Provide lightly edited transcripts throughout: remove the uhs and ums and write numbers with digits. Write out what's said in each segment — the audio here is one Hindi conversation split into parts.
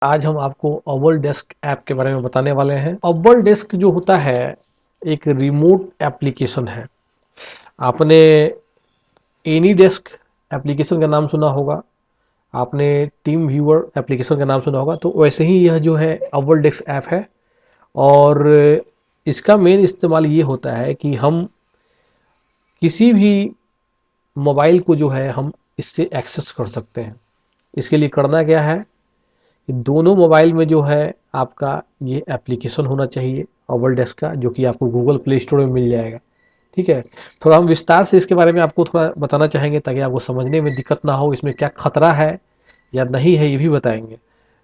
आज हम आपको अवर डेस्क ऐप के बारे में बताने वाले हैं। अवर डेस्क जो होता है एक रिमोट एप्लीकेशन है। आपने एनी डेस्क एप्लीकेशन का नाम सुना होगा, आपने टीम व्यूअर एप्लीकेशन का नाम सुना होगा, तो वैसे ही यह जो है अवर डेस्क ऐप है। और इसका मेन इस्तेमाल ये होता है कि हम किसी भी मोबाइल को जो है हम इससे एक्सेस कर सकते हैं। इसके लिए करना क्या है कि दोनों मोबाइल में जो है आपका ये एप्लीकेशन होना चाहिए अवर डेस्क का, जो कि आपको गूगल प्ले स्टोर में मिल जाएगा। ठीक है, थोड़ा हम विस्तार से इसके बारे में आपको थोड़ा बताना चाहेंगे ताकि आपको समझने में दिक्कत ना हो, इसमें क्या खतरा है या नहीं है ये भी बताएंगे।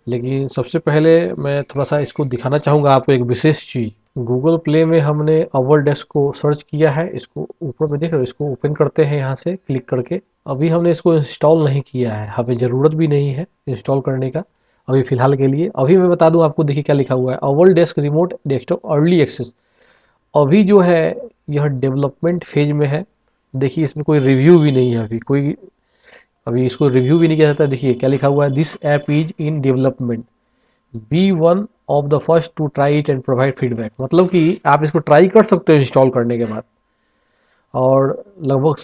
लेकिन सबसे पहले मैं थोड़ा सा इसको दिखाना चाहूँगा आपको एक विशेष चीज़। गूगल प्ले में हमने अवर डेस्क को सर्च किया है, इसको ऊपर में देख रहे हो, इसको ओपन करते हैं यहाँ से क्लिक करके। अभी हमने इसको इंस्टॉल नहीं किया है, हमें ज़रूरत भी नहीं है इंस्टॉल करने का अभी फ़िलहाल के लिए। अभी मैं बता दूं आपको, देखिए क्या लिखा हुआ है, our desk remote desktop early access. अभी जो है यह डेवलपमेंट फेज में है। देखिए इसमें कोई रिव्यू भी नहीं है, अभी इसको रिव्यू भी नहीं किया जाता। देखिए क्या लिखा हुआ है, this app is in development, be one of the first to try it and provide feedback. मतलब कि आप इसको ट्राई कर सकते हो इंस्टॉल करने के बाद, और लगभग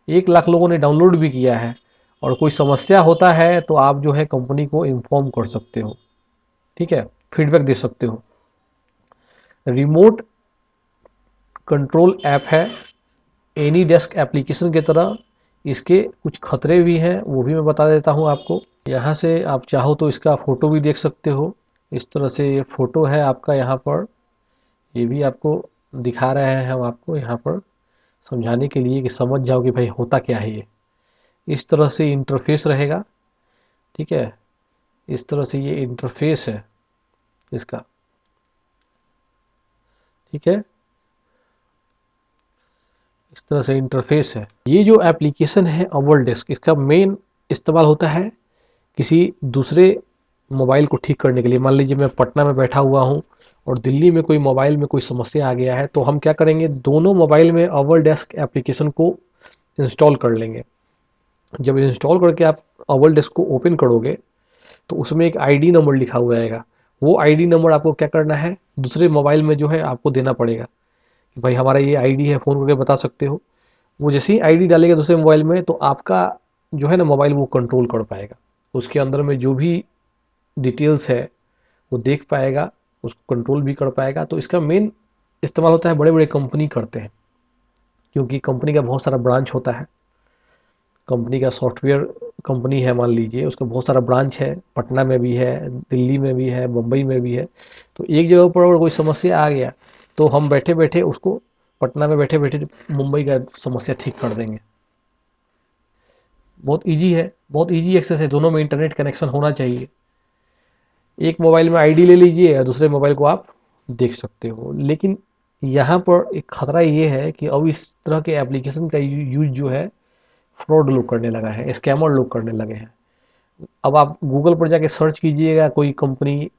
1 लाख लोगों ने डाउनलोड भी किया है। और कोई समस्या होता है तो आप जो है कंपनी को इन्फॉर्म कर सकते हो। ठीक है, फीडबैक दे सकते हो। रिमोट कंट्रोल ऐप है, एनी डेस्क एप्लीकेशन की तरह। इसके कुछ खतरे भी हैं, वो भी मैं बता देता हूँ आपको। यहाँ से आप चाहो तो इसका फ़ोटो भी देख सकते हो। इस तरह से ये फ़ोटो है आपका यहाँ पर, ये भी आपको दिखा रहे हैं हम आपको यहाँ पर समझाने के लिए कि समझ जाओ कि भाई होता क्या है ये। इस तरह से इंटरफेस रहेगा। ठीक है, इस तरह से ये इंटरफेस है इसका। ठीक है, इस तरह से इंटरफेस है। ये जो एप्लीकेशन है अवर डेस्क, इसका मेन इस्तेमाल होता है किसी दूसरे मोबाइल को ठीक करने के लिए। मान लीजिए मैं पटना में बैठा हुआ हूँ और दिल्ली में कोई मोबाइल में कोई समस्या आ गया है, तो हम क्या करेंगे, दोनों मोबाइल में अवर डेस्क एप्लीकेशन को इंस्टॉल कर लेंगे। जब इंस्टॉल करके आप अवर डेस्क को ओपन करोगे तो उसमें एक आईडी नंबर लिखा हुआ आएगा। वो आईडी नंबर आपको क्या करना है, दूसरे मोबाइल में जो है आपको देना पड़ेगा कि भाई हमारा ये आईडी है, फ़ोन करके बता सकते हो। वो जैसे ही आईडी डालेगा दूसरे मोबाइल में, तो आपका जो है ना मोबाइल वो कंट्रोल कर पाएगा। उसके अंदर में जो भी डिटेल्स है वो देख पाएगा, उसको कंट्रोल भी कर पाएगा। तो इसका मेन इस्तेमाल होता है बड़े बड़े कंपनी करते हैं, क्योंकि कंपनी का बहुत सारा ब्रांच होता है। कंपनी का सॉफ्टवेयर कंपनी है मान लीजिए, उसका बहुत सारा ब्रांच है, पटना में भी है, दिल्ली में भी है, मुंबई में भी है। तो एक जगह पर अगर कोई समस्या आ गया तो हम बैठे बैठे उसको, पटना में बैठे बैठे मुंबई का समस्या ठीक कर देंगे। बहुत ईजी है, बहुत ईजी एक्सेस है। दोनों में इंटरनेट कनेक्शन होना चाहिए। एक मोबाइल में आईडी ले लीजिए और दूसरे मोबाइल को आप देख सकते हो। लेकिन यहाँ पर एक खतरा ये है कि अब इस तरह के एप्लीकेशन का यूज जो है फ्रॉड लोग करने लगा है, स्कैमर लोग करने लगे हैं। अब आप गूगल पर जाके सर्च कीजिएगा, कोई कंपनी,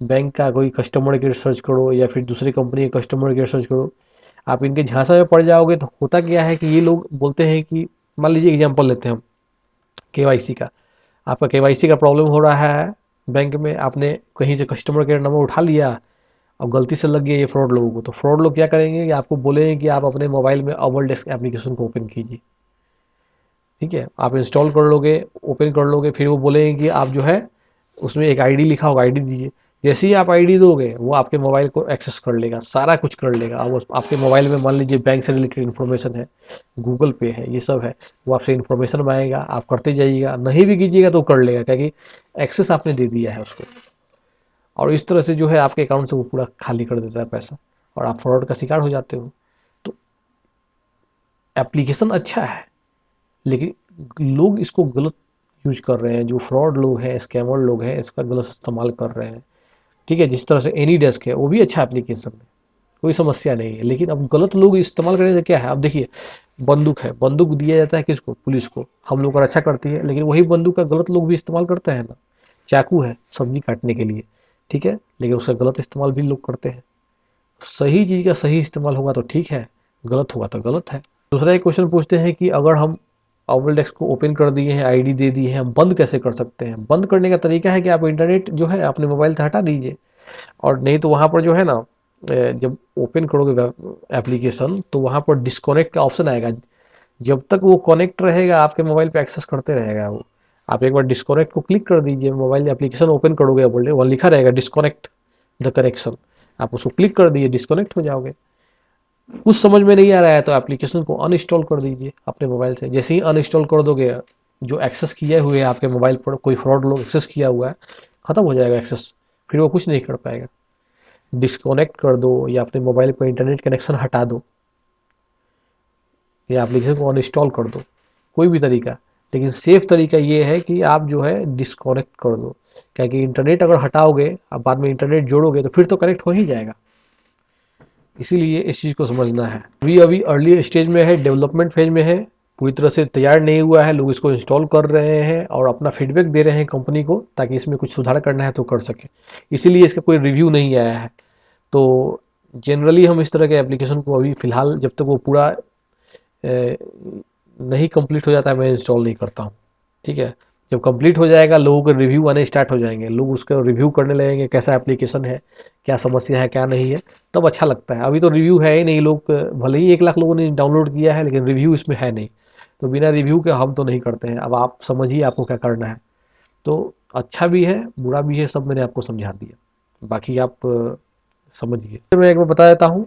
बैंक का कोई कस्टमर केयर सर्च करो या फिर दूसरी कंपनी का कस्टमर केयर सर्च करो, आप इनके झांसा में पड़ जाओगे। तो होता क्या है कि ये लोग बोलते हैं कि, मान लीजिए एग्जांपल लेते हैं हम केवाईसी का। आपका केवाईसी का प्रॉब्लम हो रहा है बैंक में, आपने कहीं से कस्टमर केयर नंबर उठा लिया, अब गलती से लग गया ये फ्रॉड लोगों को। तो फ्रॉड लोग क्या करेंगे कि आपको बोलेंगे कि आप अपने मोबाइल में अवर डेस्क एप्लीकेशन को ओपन कीजिए। ठीक है, आप इंस्टॉल कर लोगे, ओपन कर लोगे, फिर वो बोलेंगे कि आप जो है उसमें एक आईडी लिखा होगा, आईडी दीजिए। जैसे ही आप आईडी दोगे वो आपके मोबाइल को एक्सेस कर लेगा, सारा कुछ कर लेगा। अब आपके मोबाइल में मान लीजिए बैंक से रिलेटेड इन्फॉर्मेशन है, गूगल पे है, ये सब है, वो आपसे इन्फॉर्मेशन मांगेगा, आप करते जाइएगा, नहीं भी कीजिएगा तो कर लेगा, क्योंकि एक्सेस आपने दे दिया है उसको। और इस तरह से जो है आपके अकाउंट से वो पूरा खाली कर देता है पैसा, और आप फ्रॉड का शिकार हो जाते हो। तो एप्लीकेशन अच्छा है, लेकिन लोग इसको गलत यूज कर रहे हैं। जो फ्रॉड लोग हैं, स्कैमर लोग हैं, इसका गलत इस्तेमाल कर रहे हैं। ठीक है, जिस तरह से एनी डेस्क है वो भी अच्छा एप्लीकेशन है, कोई समस्या नहीं है। लेकिन अब गलत लोग इस्तेमाल करें तो क्या है, अब देखिए बंदूक है, बंदूक दिया जाता है किसको, पुलिस को, हम लोग का रक्षा करती है। लेकिन वही बंदूक का गलत लोग भी इस्तेमाल करते हैं ना। चाकू है सब्जी काटने के लिए, ठीक है, लेकिन उसका गलत इस्तेमाल भी लोग करते हैं। सही चीज़ का सही इस्तेमाल होगा तो ठीक है, गलत होगा तो गलत है। दूसरा एक क्वेश्चन पूछते हैं कि अगर हम ओवल डेस्क को ओपन कर दिए हैं, आईडी दे दी है, हम बंद कैसे कर सकते हैं? बंद करने का तरीका है कि आप इंटरनेट जो है अपने मोबाइल से हटा दीजिए, और नहीं तो वहाँ पर जो है ना जब ओपन करोगे एप्लीकेशन तो वहाँ पर डिस्कनेक्ट का ऑप्शन आएगा। जब तक वो कनेक्ट रहेगा आपके मोबाइल पे एक्सेस करते रहेगा वो। आप एक बार डिस्कनेक्ट को क्लिक कर दीजिए, मोबाइल एप्लीकेशन ओपन करोगे, बोले वहाँ लिखा रहेगा डिस्कनेक्ट द कनेक्शन, आप उसको क्लिक कर दिए, डिस्कनेक्ट हो जाओगे। कुछ समझ में नहीं आ रहा है तो एप्लीकेशन को अनइंस्टॉल कर दीजिए अपने मोबाइल से। जैसे ही अनइंस्टॉल कर दोगे, जो एक्सेस किए हुए है आपके मोबाइल पर कोई फ्रॉड लोग एक्सेस किया हुआ है, खत्म हो जाएगा एक्सेस, फिर वो कुछ नहीं कर पाएगा। डिस्कनेक्ट कर दो या अपने मोबाइल पर इंटरनेट कनेक्शन हटा दो या एप्लीकेशन को अनइंस्टॉल कर दो, कोई भी तरीका। लेकिन सेफ तरीका ये है कि आप जो है डिस्कनेक्ट कर दो, क्योंकि इंटरनेट अगर हटाओगे, आप बाद में इंटरनेट जोड़ोगे तो फिर तो कनेक्ट हो ही जाएगा। इसीलिए इस चीज़ को समझना है। अभी अभी अर्ली स्टेज में है, डेवलपमेंट फेज में है, पूरी तरह से तैयार नहीं हुआ है। लोग इसको इंस्टॉल कर रहे हैं और अपना फीडबैक दे रहे हैं कंपनी को, ताकि इसमें कुछ सुधार करना है तो कर सके। इसीलिए इसका कोई रिव्यू नहीं आया है। तो जनरली हम इस तरह के एप्लीकेशन को अभी फ़िलहाल जब तक वो पूरा नहीं कंप्लीट हो जाता है, मैं इंस्टॉल नहीं करता हूँ। ठीक है, जब कंप्लीट हो जाएगा लोगों के रिव्यू आने स्टार्ट हो जाएंगे, लोग उसका रिव्यू करने लगेंगे, कैसा एप्लीकेशन है, क्या समस्या है, क्या नहीं है, तब अच्छा लगता है। अभी तो रिव्यू है ही नहीं, लोग भले ही 1 लाख लोगों ने डाउनलोड किया है लेकिन रिव्यू इसमें है नहीं। तो बिना रिव्यू के हम तो नहीं करते हैं। अब आप समझिए आपको क्या करना है। तो अच्छा भी है, बुरा भी है, सब मैंने आपको समझा दिया, बाकी आप समझिए। मैं एक बार बता देता हूँ।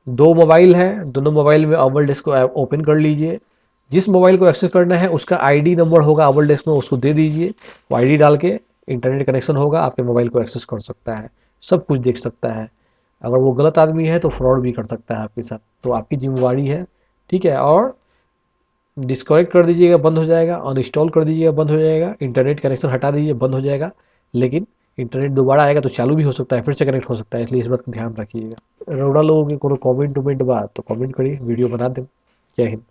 2 मोबाइल है, दोनों मोबाइल में अव्वल डेस्क को ओपन कर लीजिए। जिस मोबाइल को एक्सेस करना है उसका आईडी नंबर होगा अव्वल डेस्क में, उसको दे दीजिए। वो आईडी डाल के इंटरनेट कनेक्शन होगा, आपके मोबाइल को एक्सेस कर सकता है, सब कुछ देख सकता है। अगर वो गलत आदमी है तो फ्रॉड भी कर सकता है आपके साथ, तो आपकी जिम्मेवारी है। ठीक है, और डिस्कनेक्ट कर दीजिएगा, बंद हो जाएगा। अनइंस्टॉल कर दीजिएगा, बंद हो जाएगा। इंटरनेट कनेक्शन हटा दीजिए, बंद हो जाएगा। लेकिन इंटरनेट दोबारा आएगा तो चालू भी हो सकता है, फिर से कनेक्ट हो सकता है, इसलिए इस बात का ध्यान रखिएगा। रउरा लोगों के कोनो कमेंट उमेंट बा तो कमेंट करिए, वीडियो बना दें। जय हिंद।